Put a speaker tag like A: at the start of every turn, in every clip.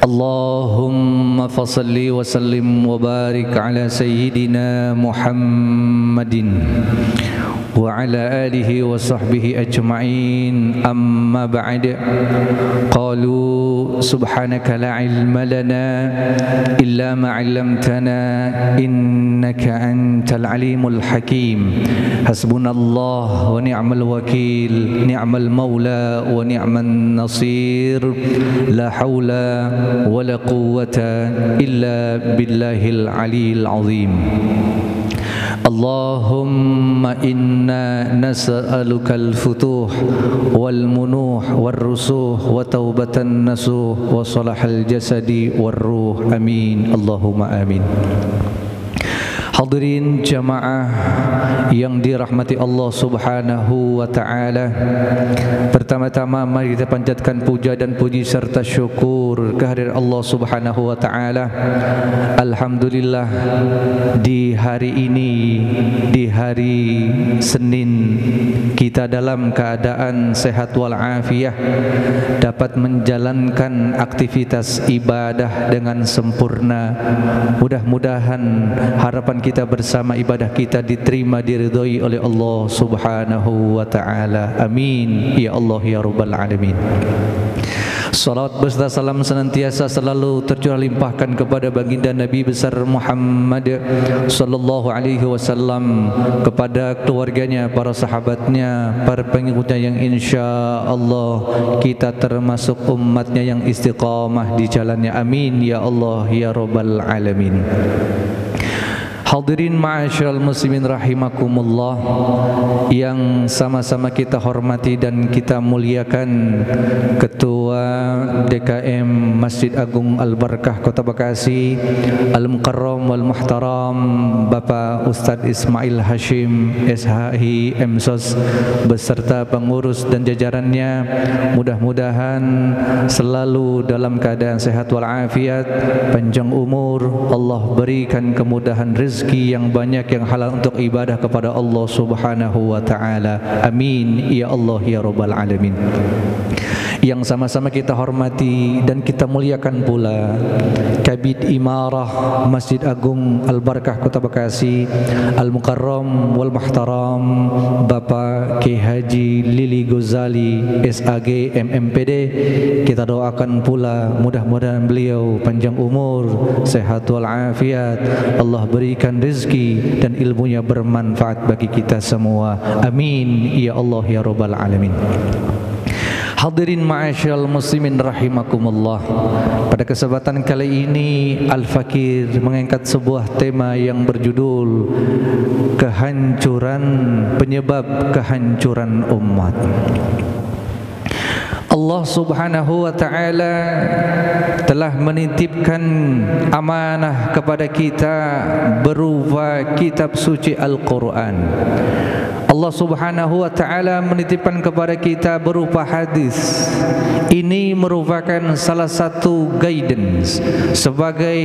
A: اللهم فصل وسلم وبارك على سيدنا محمد وعلى آله وصحبه أجمعين أما بعد قالوا سبحانك لا علم لنا إلا ما علمتنا إنك أنت العليم الحكيم حسبنا الله ونعم الوكيل نعم المولى ونعم النصير لا حول ولا قوة إلا بالله العلي العظيم اللهم إنا نسألك الفتوح والمنوح والرسوح وتوبة النسوح وصلاح الجسد والروح آمين اللهم آمين. Hadirin jamaah yang dirahmati Allah Subhanahu wa taala. Pertama-tama mari kita panjatkan puja dan puji serta syukur kehadirat Allah Subhanahu wa taala. Alhamdulillah di hari ini, di hari Senin, kita dalam keadaan sehat wal afiah, dapat menjalankan aktivitas ibadah dengan sempurna. Mudah-mudahan harapan kita bersama ibadah kita diterima, diridhoi oleh Allah Subhanahu wa taala. Amin ya Allah ya rabbal alamin. Salawat beserta salam senantiasa selalu tercurah limpahkan kepada baginda Nabi besar Muhammad sallallahu alaihi wasallam, kepada keluarganya, para sahabatnya, para pengikutnya yang insya-Allah kita termasuk umatnya yang istiqamah di jalannya. Amin ya Allah ya rabbal alamin. Hadirin ma'asyiral muslimin rahimakumullah, yang sama-sama kita hormati dan kita muliakan Ketua DKM Masjid Agung Al-Barakah Kota Bekasi Al-Mukarram wal Muhtaram Bapak Ustadz Ismail Hashim SHI MSOS beserta pengurus dan jajarannya, mudah-mudahan selalu dalam keadaan sehat wal afiat, panjang umur, Allah berikan kemudahan rezeki yang banyak yang halal untuk ibadah kepada Allah Subhanahu wa taala. Amin ya Allah ya rabbal alamin. Yang sama-sama kita hormati dan kita muliakan pula Kabid Imarah Masjid Agung Al-Barakah Kota Bekasi Al-Mukarram wal Muhtaram Bapak Ki Haji Lili Ghazali SAG MMPD. Kita doakan pula mudah-mudahan beliau panjang umur, sehat wal afiat, Allah berikan rezeki dan ilmunya bermanfaat bagi kita semua. Amin ya Allah ya rabbal alamin. Hadirin ma'asyiral muslimin rahimakumullah. Pada kesempatan kali ini Al-Fakir mengangkat sebuah tema yang berjudul kehancuran, penyebab kehancuran umat. Allah Subhanahu wa taala telah menitipkan amanah kepada kita berupa kitab suci Al-Quran. Allah Subhanahu wa taala menitipkan kepada kita berupa hadis. Ini merupakan salah satu guidance, sebagai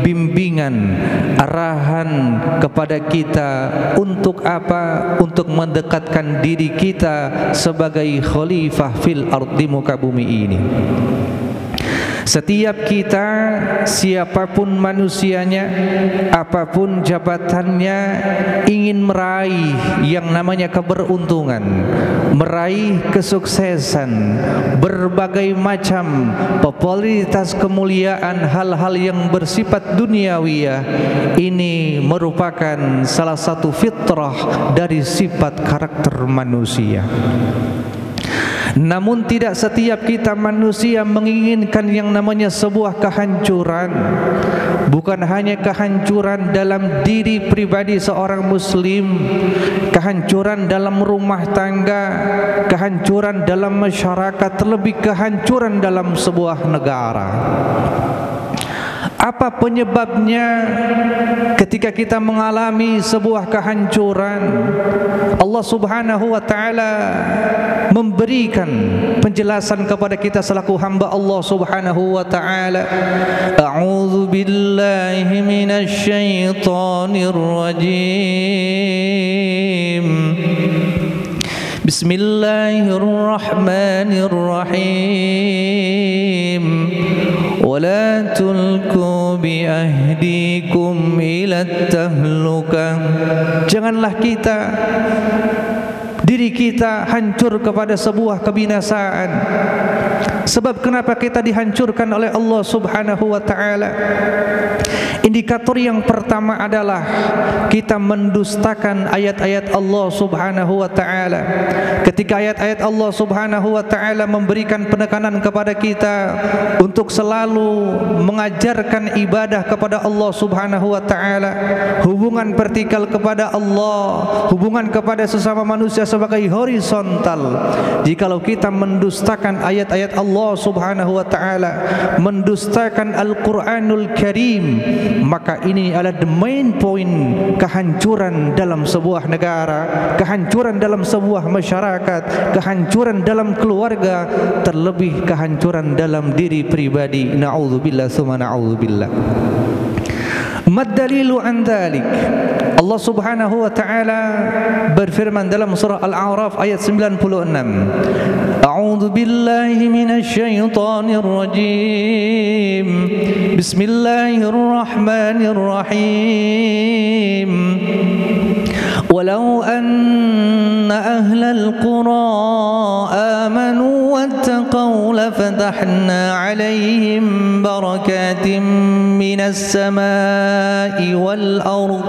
A: bimbingan, arahan kepada kita untuk apa? Untuk mendekatkan diri kita sebagai khalifah fil ardi, muka bumi ini. Setiap kita, siapapun manusianya, apapun jabatannya, ingin meraih yang namanya keberuntungan, meraih kesuksesan, berbagai macam popularitas, kemuliaan, hal-hal yang bersifat duniawiyah. Ini merupakan salah satu fitrah dari sifat karakter manusia. Namun tidak setiap kita manusia menginginkan yang namanya sebuah kehancuran. Bukan hanya kehancuran dalam diri pribadi seorang muslim, kehancuran dalam rumah tangga, kehancuran dalam masyarakat, terlebih kehancuran dalam sebuah negara. Apa penyebabnya ketika kita mengalami sebuah kehancuran? Allah Subhanahu wa taala memberikan penjelasan kepada kita selaku hamba Allah Subhanahu wa taala. A'udzu billahi minasy syaithanir rajim. Bismillahirrahmanirrahim. Wala ila tahlukah. Janganlah diri kita hancur kepada sebuah kebinasaan. Sebab kenapa kita dihancurkan oleh Allah Subhanahu wa taala? Indikator yang pertama adalah kita mendustakan ayat-ayat Allah Subhanahu wa taala. Ketika ayat-ayat Allah Subhanahu wa taala memberikan penekanan kepada kita untuk selalu mengajarkan ibadah kepada Allah Subhanahu wa taala, hubungan vertikal kepada Allah, hubungan kepada sesama manusia sebagai horizontal. Jikalau kita mendustakan ayat-ayat Allah Subhanahu wa taala, mendustakan Al-Qur'anul Karim, maka ini adalah the main point kehancuran dalam sebuah negara, kehancuran dalam sebuah masyarakat, kehancuran dalam keluarga, terlebih kehancuran dalam diri pribadi. Na'udzubillah summa na'udzubillah. Mad-dalilu an dzalik. Allah Subhanahu wa taala berfirman dalam surah Al-A'raf ayat 96. A'udzu billahi minasy syaithanir rajim. Bismillahirrahmanirrahim. Walau anna ahlal qura amanu wattaqaw lafatahna 'alaihim barakatim minas samaa'i wal ardh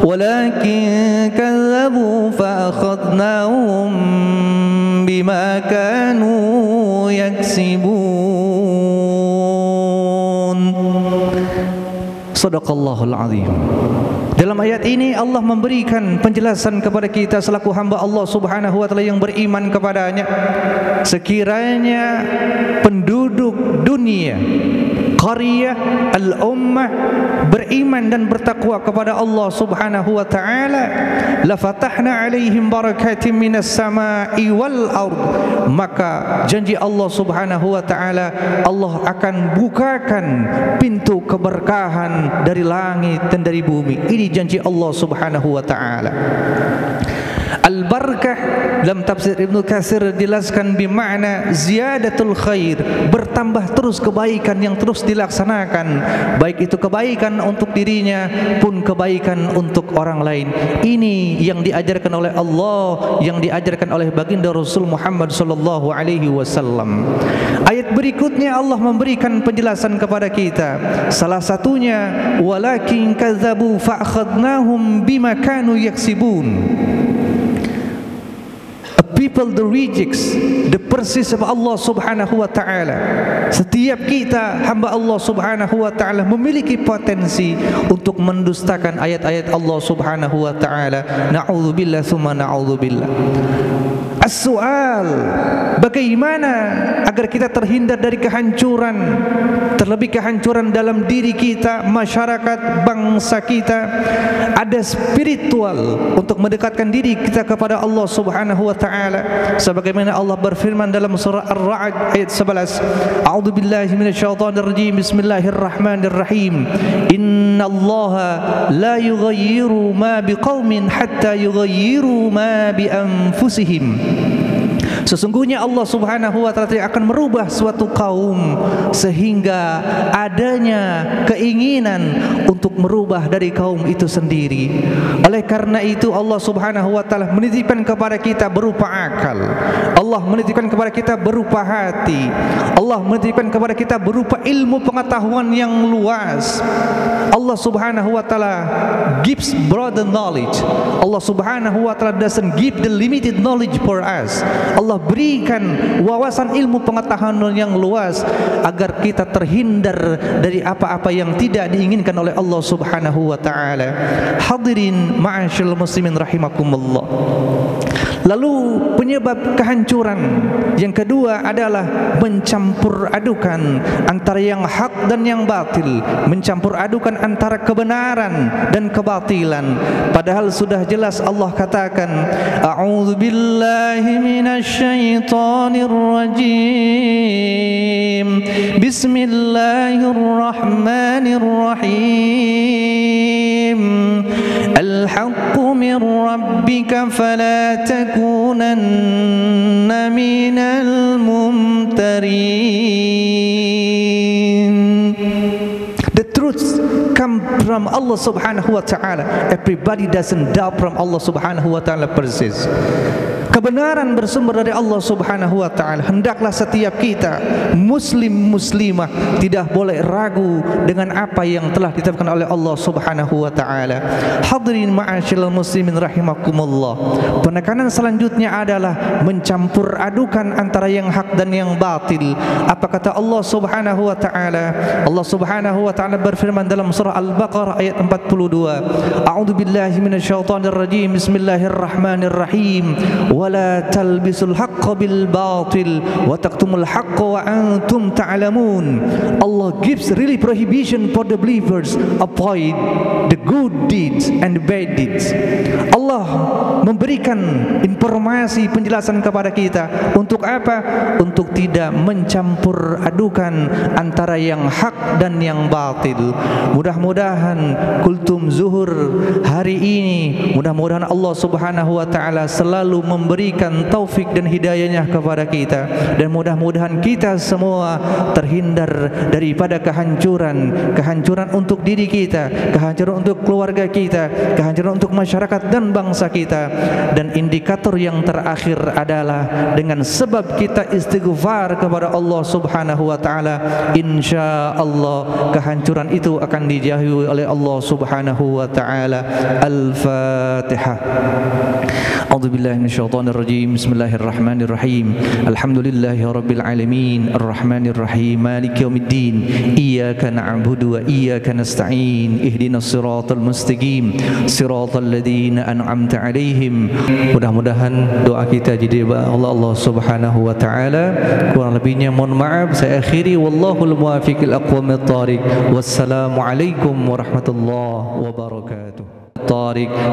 A: walakin kadzabu fa akhadnahum bima kanu yaksibun. Shadaqallahul azim. Dalam ayat ini Allah memberikan penjelasan kepada kita selaku hamba Allah Subhanahu wa taala yang beriman kepadanya. Sekiranya penduduk dunia, qaryah, al-ummah beriman dan bertakwa kepada Allah Subhanahu wa taala, la fatahna alaihim barakatim minas samaa'i wal ard, maka janji Allah Subhanahu wa taala, Allah akan bukakan pintu keberkahan dari langit dan dari bumi. Ini janji Allah Subhanahu wa taala. Al-barakah dalam tafsir Ibnu Katsir dijelaskan bermakna ziyadatul khair, bertambah terus kebaikan yang terus dilaksanakan, baik itu kebaikan untuk dirinya pun kebaikan untuk orang lain. Ini yang diajarkan oleh Allah, yang diajarkan oleh baginda Rasul Muhammad sallallahu alaihi wasallam. Ayat berikutnya Allah memberikan penjelasan kepada kita. Salah satunya walakin kadzabu fa akhadnahum bima kanu yaksibun. People the rejects the purpose of Allah Subhanahu wa taala. Setiap kita hamba Allah Subhanahu wa taala memiliki potensi untuk mendustakan ayat-ayat Allah Subhanahu wa taala. Na'udzubillah summa na'udzubillah. As-su'al, bagaimana agar kita terhindar dari kehancuran, terlebih kehancuran dalam diri kita, masyarakat, bangsa kita. Ada spiritual untuk mendekatkan diri kita kepada Allah Subhanahu wa taala, sebagaimana Allah berfirman dalam surah Ar-Ra'd ayat 11. A'udzu billahi minasyaitonir rajim. Bismillahirrahmanirrahim. Innallaha la yughayyiru ma biqaumin hatta yughayyiru ma bi anfusihim. Sesungguhnya Allah Subhanahu wa taala akan merubah suatu kaum sehingga adanya keinginan untuk merubah dari kaum itu sendiri. Oleh karena itu Allah Subhanahu wa taala menitipkan kepada kita berupa akal, Allah menitipkan kepada kita berupa hati, Allah menitipkan kepada kita berupa ilmu pengetahuan yang luas. Allah Subhanahu wa taala gives broader knowledge. Allah Subhanahu wa taala doesn't give the limited knowledge for us. Allah berikan wawasan ilmu pengetahuan yang luas agar kita terhindar dari apa-apa yang tidak diinginkan oleh Allah Subhanahu wa taala. Hadirin ma'asyiral muslimin rahimakumullah. Lalu penyebab kehancuran yang kedua adalah mencampur adukan antara yang hak dan yang batil, mencampur adukan antara kebenaran dan kebatilan. Padahal sudah jelas Allah katakan, a'udzu billahi minasy syaithanir rajim. Bismillahirrahmanirrahim. Al-haqqu min rabbika fala takunanna minal mumtarin. The truth comes from Allah Subhanahu wa ta'ala. Everybody doesn't doubt from Allah Subhanahu wa ta'ala persis. Kebenaran bersumber dari Allah Subhanahu wa ta'ala. Hendaklah setiap kita muslim muslimah tidak boleh ragu dengan apa yang telah ditetapkan oleh Allah Subhanahu wa ta'ala. Hadirin ma'asyiral muslimin rahimakumullah. Penekanan selanjutnya adalah mencampur adukan antara yang hak dan yang batil. Apa kata Allah Subhanahu wa ta'ala? Allah Subhanahu wa ta'ala berfirman dalam surah Al-Baqarah ayat 42. A'udzu billahi minasyaitonir rajim. Bismillahirrahmanirrahim. ولا تلبسوا الحق بالباطل وتكتموا الحق وأنتم تعلمون. Allah gives really prohibition for the believers. Avoid the good deeds and the bad deeds. Allah memberikan informasi penjelasan kepada kita untuk apa? Untuk tidak mencampur adukan antara yang hak dan yang batil. Mudah-mudahan kultum zuhur hari ini, mudah-mudahan Allah Subhanahu wa ta'ala selalu memberikan taufik dan hidayahnya kepada kita, dan mudah-mudahan kita semua terhindar daripada kehancuran untuk diri kita, kehancuran untuk keluarga kita, kehancuran untuk masyarakat dan bangsa kita. Dan indikator yang terakhir adalah dengan sebab kita istighfar kepada Allah Subhanahu wa ta'ala, insyaallah kehancuran itu akan dijauhi oleh Allah Subhanahu wa ta'ala. Al-Fatihah. A'udzubillahi minasyaitonir rajim. Bismillahirrahmanirrahim. Alhamdulillahi rabbil alamin, arrahmanir rahim, maliki yaumiddin. Iyyaka na'budu wa iyyaka nasta'in. Ihdinas siratal mustaqim, siratal ladzina an'amta 'alaihim. Mudah-mudahan doa kita jadi Allah Subhanahu wa ta'ala. Kurang lebihnya mohon maaf. Saya akhiri, wallahul muwaffiq ila aqwamit thariq. Wassalamu alaikum warahmatullahi wabarakatuh.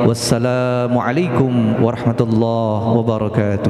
A: Wassalamu alaikum warahmatullahi wabarakatuh.